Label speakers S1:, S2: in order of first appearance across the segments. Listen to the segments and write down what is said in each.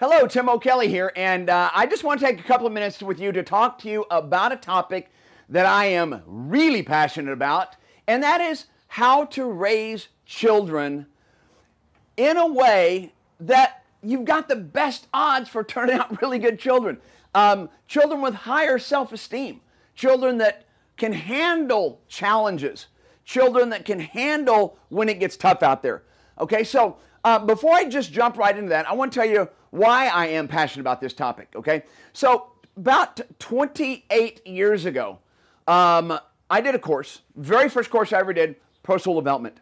S1: Hello, Tim O'Kelly here, and I just want to take a couple of minutes with you to talk to you about a topic that I am really passionate about, and that is how to raise children in a way that you've got the best odds for turning out really good children. Children with higher self-esteem, children that can handle challenges, children that can handle when it gets tough out there. Okay, so before I just jump right into that, I want to tell you why I am passionate about this topic, okay? So about 28 years ago, I did a course, very first course I ever did, personal development.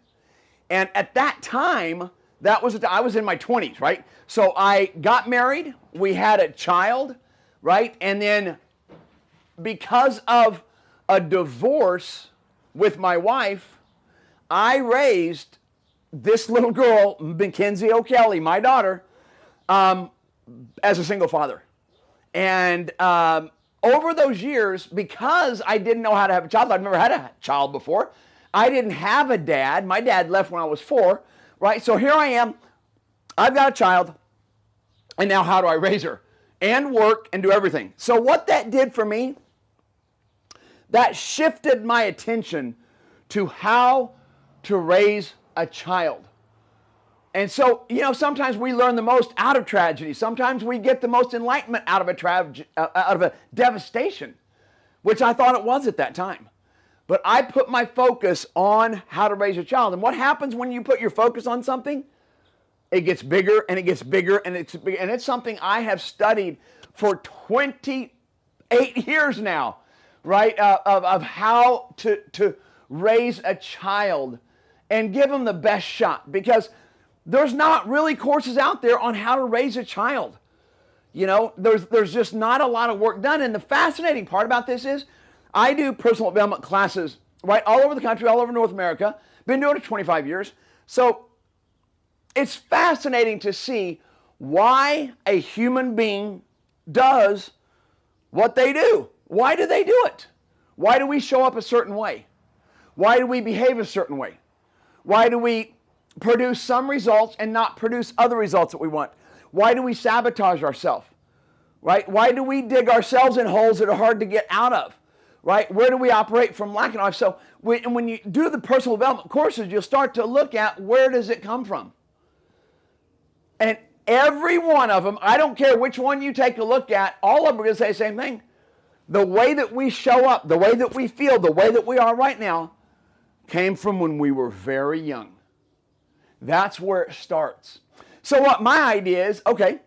S1: And at that time, I was in my 20s, right? So I got married, we had a child, right? And then because of a divorce with my wife, I raised this little girl, Mackenzie O'Kelly, my daughter, as a single father. And over those years, because I didn't know how to have a child, I've never had a child before. I didn't have a dad. My dad left when I was 4, right? So here I am. I've got a child. And now how do I raise her? And work and do everything. So what that did for me, that shifted my attention to how to raise a child. And so, sometimes we learn the most out of tragedy. Sometimes we get the most enlightenment out of a devastation, which I thought it was at that time. But I put my focus on how to raise a child. And what happens when you put your focus on something? It gets bigger and it gets bigger and it's bigger. And it's something I have studied for 28 years now, right? Of how to raise a child and give them the best shot. Because there's not really courses out there on how to raise a child. There's just not a lot of work done. And the fascinating part about this is I do personal development classes, right, all over the country, all over North America. Been doing it 25 years. So it's fascinating to see why a human being does what they do. Why do they do it? Why do we show up a certain way? Why do we behave a certain way? Why do we produce some results and not produce other results that we want? Why do we sabotage ourselves? Right? Why do we dig ourselves in holes that are hard to get out of? Right? Where do we operate from lack of knowledge? So when you do the personal development courses, you'll start to look at where does it come from? And every one of them, I don't care which one you take a look at, all of them are going to say the same thing. The way that we show up, the way that we feel, the way that we are right now, came from when we were very young. That's where it starts. So what my idea is, okay,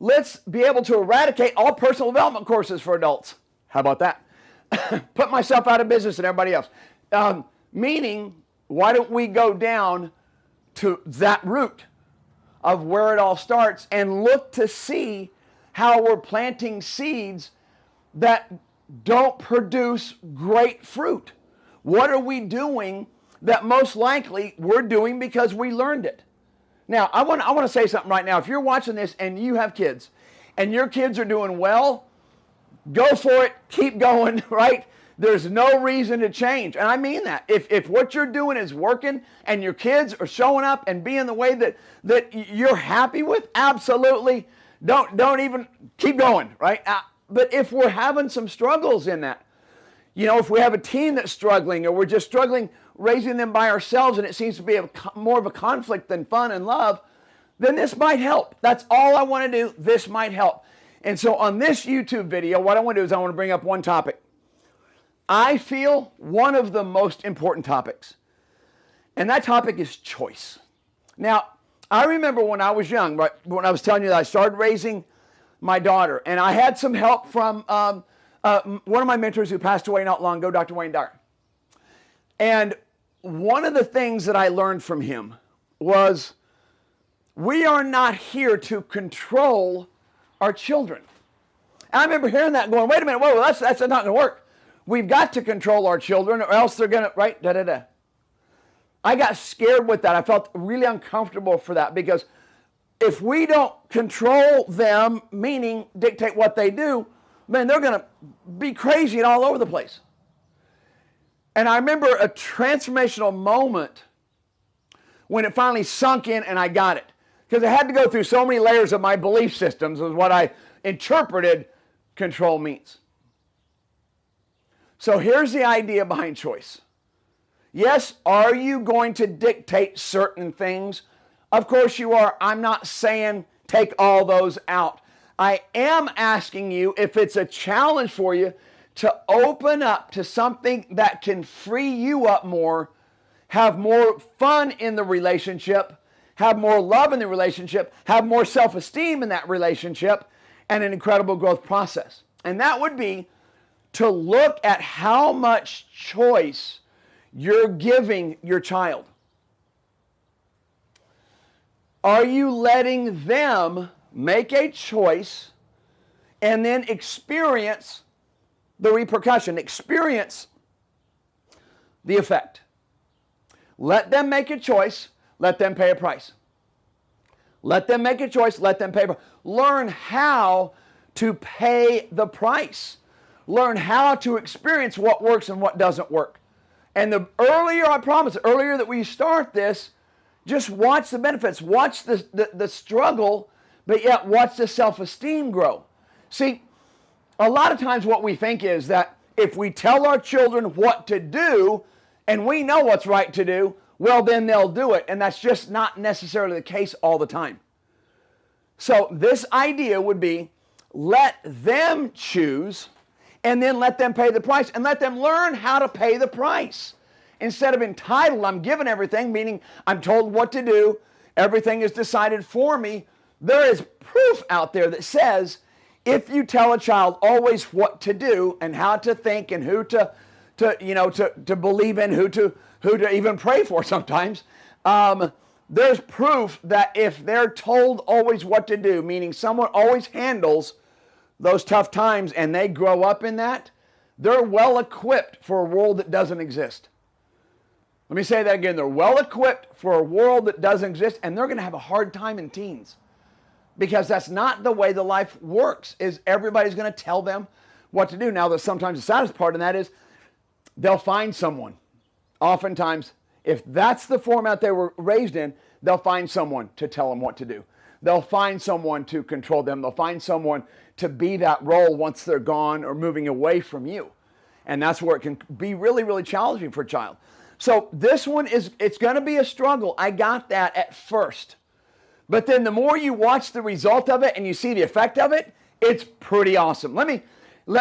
S1: let's be able to eradicate all personal development courses for adults. How about that? Put myself out of business and everybody else. Meaning, why don't we go down to that root of where it all starts and look to see how we're planting seeds that don't produce great fruit. What are we doing that most likely we're doing because we learned it? Now, I want to say something right now. If you're watching this and you have kids and your kids are doing well, go for it. Keep going, right? There's no reason to change. And I mean that. If what you're doing is working and your kids are showing up and being the way that you're happy with, absolutely, don't even keep going, right? But if we're having some struggles in that, if we have a team that's struggling or we're just struggling raising them by ourselves and it seems to be more of a conflict than fun and love, then this might help. That's all I want to do. This might help. And so on this YouTube video, what I want to do is I want to bring up one topic. I feel one of the most important topics. And that topic is choice. Now, I remember when I was young, right, when I was telling you that I started raising my daughter, and I had some help from one of my mentors who passed away not long ago, Dr. Wayne Dyer. And one of the things that I learned from him was we are not here to control our children. And I remember hearing that and going, wait a minute, whoa, that's not going to work. We've got to control our children or else they're going to, right, da-da-da. I got scared with that. I felt really uncomfortable for that because if we don't control them, meaning dictate what they do, man, they're going to be crazy and all over the place. And I remember a transformational moment when it finally sunk in and I got it. Because I had to go through so many layers of my belief systems is what I interpreted control means. So here's the idea behind choice. Yes, are you going to dictate certain things? Of course you are. I'm not saying take all those out. I am asking you, if it's a challenge for you, to open up to something that can free you up more, have more fun in the relationship, have more love in the relationship, have more self-esteem in that relationship, and an incredible growth process. And that would be to look at how much choice you're giving your child. Are you letting them make a choice and then experience the repercussion, experience the effect? Let them make a choice, let them pay a price. Let them make a choice, let them pay a price. Learn how to pay the price. Learn how to experience what works and what doesn't work. And the earlier, I promise, the earlier that we start this, just watch the benefits, watch the struggle, but yet watch the self-esteem grow. See, a lot of times what we think is that if we tell our children what to do, and we know what's right to do, well, then they'll do it. And that's just not necessarily the case all the time. So this idea would be, let them choose, and then let them pay the price, and let them learn how to pay the price. Instead of entitled, I'm given everything, meaning I'm told what to do, everything is decided for me. There is proof out there that says, if you tell a child always what to do and how to think and who to believe in, who to even pray for sometimes, there's proof that if they're told always what to do, meaning someone always handles those tough times and they grow up in that, they're well equipped for a world that doesn't exist. Let me say that again. They're well equipped for a world that doesn't exist, and they're going to have a hard time in teens, because that's not the way the life works, is everybody's going to tell them what to do. Now, sometimes the saddest part of that is they'll find someone. Oftentimes, if that's the format they were raised in, they'll find someone to tell them what to do. They'll find someone to control them. They'll find someone to be that role once they're gone or moving away from you. And that's where it can be really, really challenging for a child. So this one it's going to be a struggle. I got that at first. But then the more you watch the result of it and you see the effect of it, it's pretty awesome. Let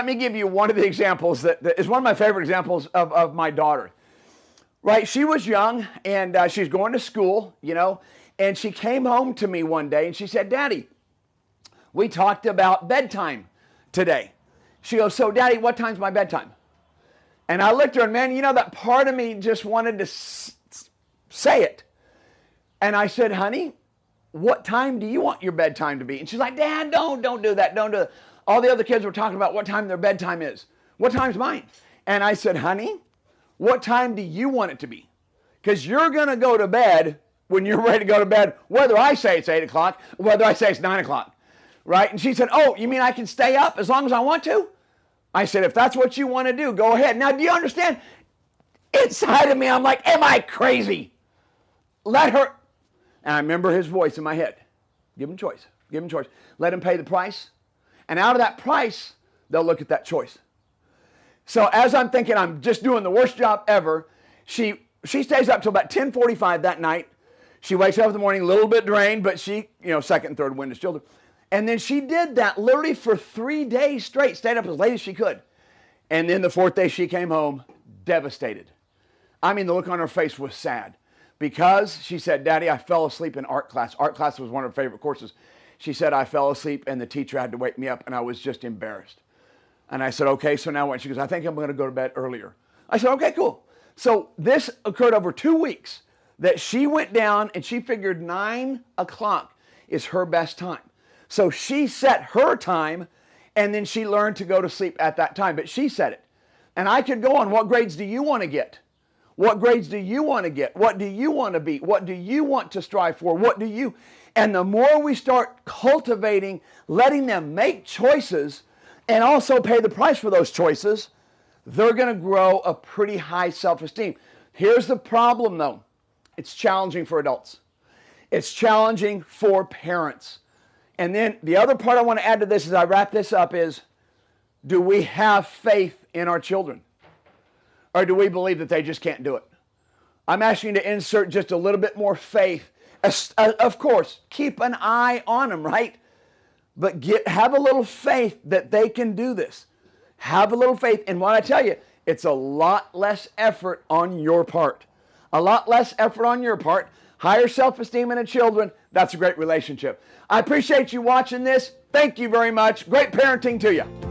S1: me give you one of the examples that is one of my favorite examples of my daughter. Right? She was young, and she's going to school, and she came home to me one day and she said, "Daddy, we talked about bedtime today." She goes, "So Daddy, what time's my bedtime?" And I looked at her, and man, that part of me just wanted to say it. And I said, "Honey, what time do you want your bedtime to be?" And she's like, "Dad, don't do that. Don't do that." All the other kids were talking about what time their bedtime is. What time's mine? And I said, "Honey, what time do you want it to be? Because you're going to go to bed when you're ready to go to bed, whether I say it's 8 o'clock, whether I say it's 9 o'clock. Right?" And she said, "Oh, you mean I can stay up as long as I want to?" I said, "If that's what you want to do, go ahead." Now, do you understand? Inside of me, I'm like, am I crazy? Let her. And I remember his voice in my head. Give him choice. Give him choice. Let him pay the price. And out of that price, they'll look at that choice. So as I'm thinking I'm just doing the worst job ever, she stays up till about 10:45 that night. She wakes up in the morning a little bit drained, but she, second and third wind is children. And then she did that literally for 3 days straight, stayed up as late as she could. And then the fourth day she came home devastated. I mean, the look on her face was sad, because she said, "Daddy, I fell asleep in art class." Art class was one of her favorite courses. She said, "I fell asleep and the teacher had to wake me up and I was just embarrassed." And I said, "Okay, so now what?" She goes, "I think I'm going to go to bed earlier." I said, "Okay, cool." So this occurred over 2 weeks, that she went down and she figured 9 o'clock is her best time. So she set her time, and then she learned to go to sleep at that time. But she set it. And I could go on. What grades do you want to get? What grades do you want to get? What do you want to be? What do you want to strive for? And the more we start cultivating, letting them make choices and also pay the price for those choices, they're going to grow a pretty high self-esteem. Here's the problem, though. It's challenging for adults. It's challenging for parents. And then the other part I want to add to this as I wrap this up is, do we have faith in our children? Or do we believe that they just can't do it? I'm asking you to insert just a little bit more faith. Of course, keep an eye on them, right? But have a little faith that they can do this. Have a little faith. And what I tell you, it's a lot less effort on your part. A lot less effort on your part. Higher self-esteem in the children. That's a great relationship. I appreciate you watching this. Thank you very much. Great parenting to you.